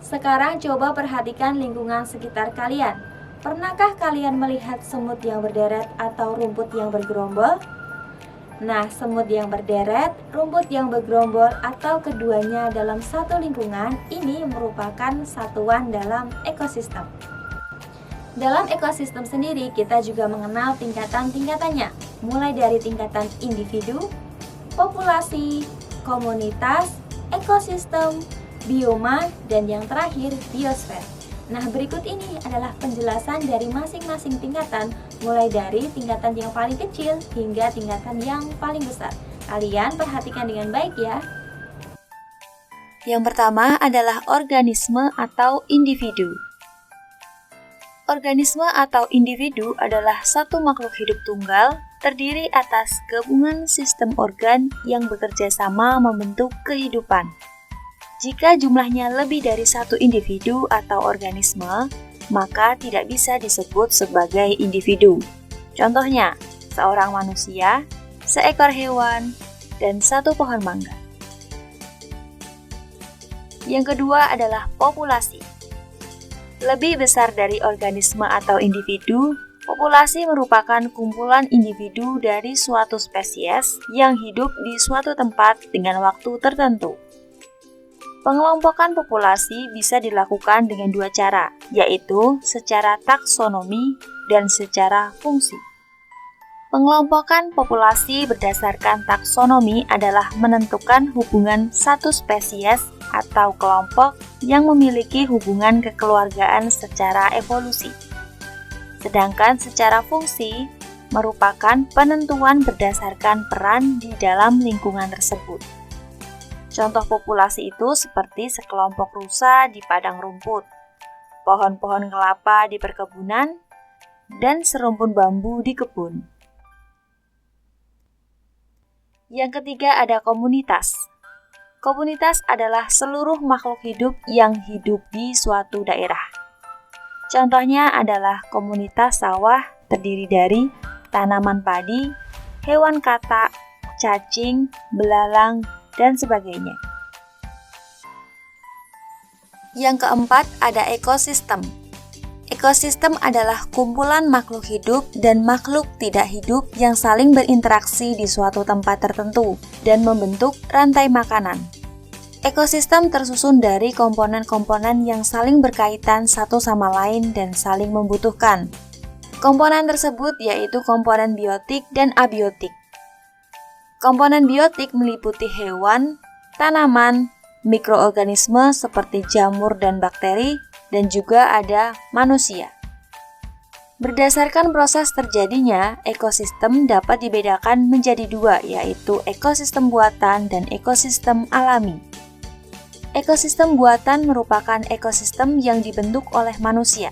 Sekarang coba perhatikan lingkungan sekitar kalian. Pernahkah kalian melihat semut yang berderet atau rumput yang bergerombol? Nah, semut yang berderet, rumput yang bergerombol, atau keduanya dalam satu lingkungan, ini merupakan satuan dalam ekosistem. Dalam ekosistem sendiri, kita juga mengenal tingkatan-tingkatannya, mulai dari tingkatan individu, populasi, komunitas, ekosistem, bioma, dan yang terakhir, biosfer. Nah, berikut ini adalah penjelasan dari masing-masing tingkatan, mulai dari tingkatan yang paling kecil hingga tingkatan yang paling besar. Kalian perhatikan dengan baik ya. Yang pertama adalah organisme atau individu. Organisme atau individu adalah satu makhluk hidup tunggal terdiri atas gabungan sistem organ yang bekerja sama membentuk kehidupan. Jika jumlahnya lebih dari satu individu atau organisme, maka tidak bisa disebut sebagai individu. Contohnya, seorang manusia, seekor hewan, dan satu pohon mangga. Yang kedua adalah populasi. Lebih besar dari organisme atau individu, populasi merupakan kumpulan individu dari suatu spesies yang hidup di suatu tempat dengan waktu tertentu. Pengelompokan populasi bisa dilakukan dengan dua cara, yaitu secara taksonomi dan secara fungsi. Pengelompokan populasi berdasarkan taksonomi adalah menentukan hubungan satu spesies atau kelompok yang memiliki hubungan kekeluargaan secara evolusi. Sedangkan secara fungsi merupakan penentuan berdasarkan peran di dalam lingkungan tersebut. Contoh populasi itu seperti sekelompok rusa di padang rumput, pohon-pohon kelapa di perkebunan, dan serumpun bambu di kebun. Yang ketiga ada komunitas. Komunitas adalah seluruh makhluk hidup yang hidup di suatu daerah. Contohnya adalah komunitas sawah terdiri dari tanaman padi, hewan katak, cacing, belalang, dan sebagainya. Yang keempat ada ekosistem. Ekosistem adalah kumpulan makhluk hidup dan makhluk tidak hidup yang saling berinteraksi di suatu tempat tertentu dan membentuk rantai makanan. Ekosistem tersusun dari komponen-komponen yang saling berkaitan satu sama lain dan saling membutuhkan. Komponen tersebut yaitu komponen biotik dan abiotik. Komponen biotik meliputi hewan, tanaman, mikroorganisme seperti jamur dan bakteri, dan juga ada manusia. Berdasarkan proses terjadinya, ekosistem dapat dibedakan menjadi dua, yaitu ekosistem buatan dan ekosistem alami. Ekosistem buatan merupakan ekosistem yang dibentuk oleh manusia.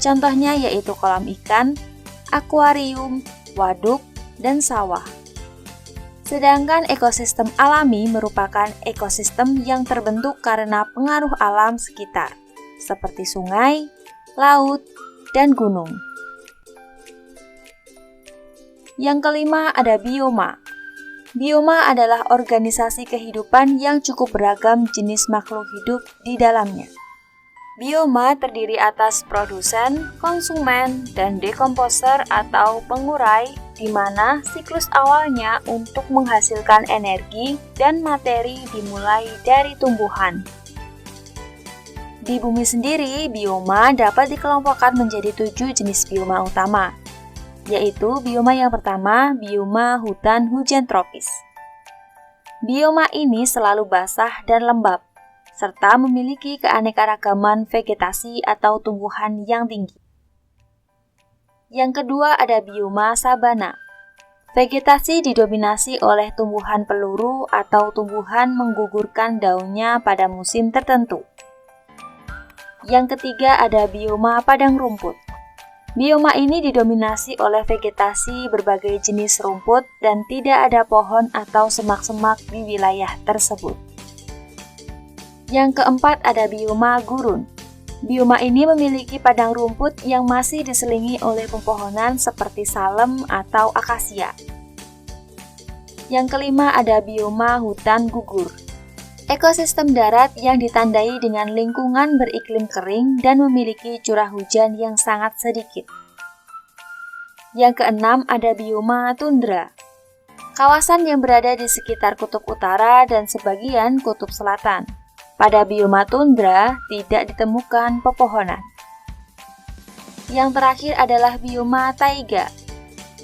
Contohnya yaitu kolam ikan, akuarium, waduk, dan sawah. Sedangkan ekosistem alami merupakan ekosistem yang terbentuk karena pengaruh alam sekitar, seperti sungai, laut, dan gunung. Yang kelima ada bioma. Bioma adalah organisasi kehidupan yang cukup beragam jenis makhluk hidup di dalamnya. Bioma terdiri atas produsen, konsumen, dan dekomposer atau pengurai, di mana siklus awalnya untuk menghasilkan energi dan materi dimulai dari tumbuhan. Di bumi sendiri, bioma dapat dikelompokkan menjadi 7 jenis bioma utama, yaitu bioma yang pertama, bioma hutan hujan tropis. Bioma ini selalu basah dan lembab, serta memiliki keanekaragaman vegetasi atau tumbuhan yang tinggi. Yang kedua ada bioma sabana. Vegetasi didominasi oleh tumbuhan peluru atau tumbuhan menggugurkan daunnya pada musim tertentu. Yang ketiga ada bioma padang rumput. Bioma ini didominasi oleh vegetasi berbagai jenis rumput dan tidak ada pohon atau semak-semak di wilayah tersebut. Yang keempat ada bioma gurun. Bioma ini memiliki padang rumput yang masih diselingi oleh pepohonan seperti salem atau akasia. Yang kelima ada bioma hutan gugur. Ekosistem darat yang ditandai dengan lingkungan beriklim kering dan memiliki curah hujan yang sangat sedikit. Yang keenam ada bioma tundra. Kawasan yang berada di sekitar kutub utara dan sebagian kutub selatan. Pada bioma tundra tidak ditemukan pepohonan. Yang terakhir adalah bioma taiga.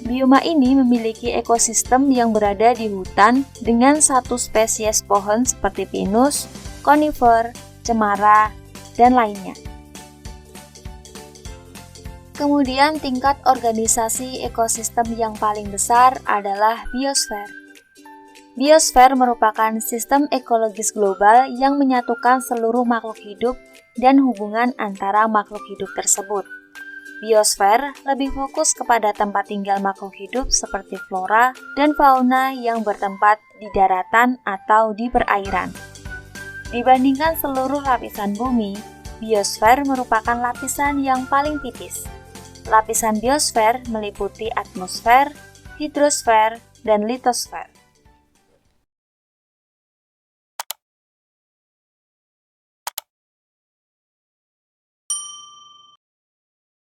Bioma ini memiliki ekosistem yang berada di hutan dengan satu spesies pohon seperti pinus, konifer, cemara, dan lainnya. Kemudian tingkat organisasi ekosistem yang paling besar adalah biosfer. Biosfer merupakan sistem ekologis global yang menyatukan seluruh makhluk hidup dan hubungan antara makhluk hidup tersebut. Biosfer lebih fokus kepada tempat tinggal makhluk hidup seperti flora dan fauna yang bertempat di daratan atau di perairan. Dibandingkan seluruh lapisan bumi, biosfer merupakan lapisan yang paling tipis. Lapisan biosfer meliputi atmosfer, hidrosfer, dan litosfer.